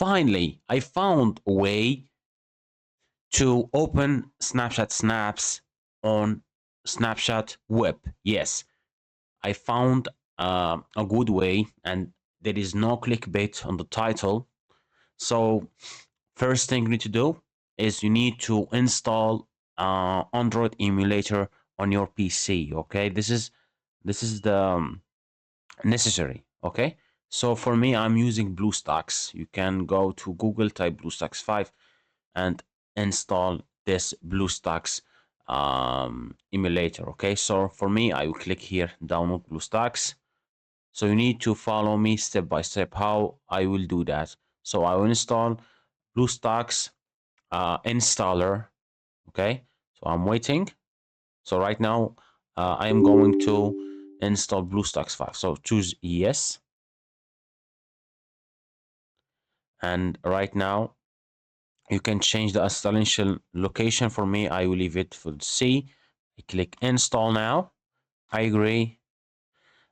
finally, I found a way to open Snapchat Snaps on Snapchat Web. Yes, I found a good way, and there is no clickbait on the title. So, first thing you need to do is you need to install Android emulator on your PC. Okay, this is the necessary. Okay, so for me, I'm using BlueStacks. You can go to Google, type BlueStacks 5, and install this BlueStacks emulator. Okay, so for me, I will click here, download BlueStacks. So you need to follow me step by step how I will do that. So I will install BlueStacks installer. Okay, so I'm waiting. So right now I am going to install BlueStacks 5. So choose yes. And right now you can change the installation location. For me, I will leave it for C. I click install now. I agree.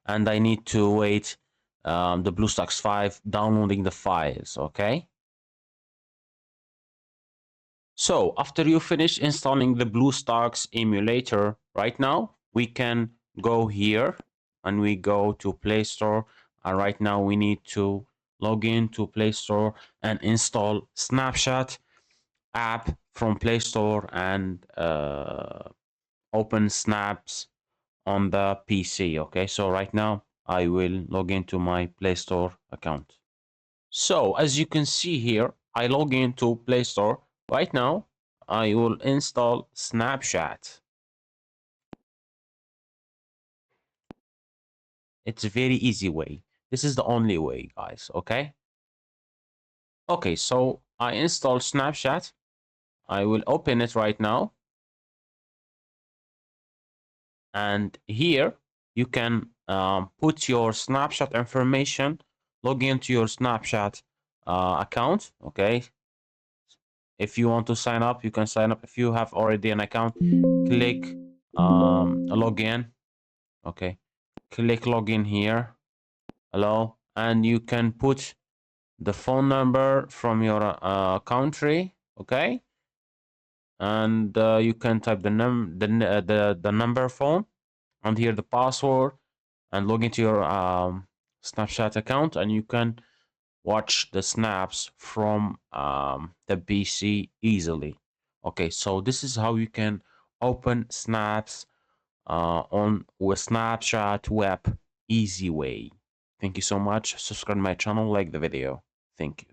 And I need to wait the BlueStacks 5 downloading the files. Okay. So after you finish installing the BlueStacks emulator, right now we can go here and we go to Play Store. And right now we need to log in to Play Store and install Snapchat app from Play Store and open Snaps on the PC. Okay, so right now I will log into my Play Store account. So as you can see here, I log into Play Store. Right now, I will install Snapchat. It's a very easy way. This is the only way, guys, okay? Okay, so I installed Snapchat. I will open it right now. And here, you can put your Snapchat information, log into your Snapchat account, okay? If you want to sign up, you can sign up. If you have already an account, click login. Okay, click login here. Hello, and you can put the phone number from your country. Okay, and you can type the number phone, and here the password, and log into your Snapchat account, and you can watch the snaps from the PC easily. Okay, so this is how you can open snaps on with Snapchat web easy way. Thank you so much. Subscribe my channel, like the video. Thank you.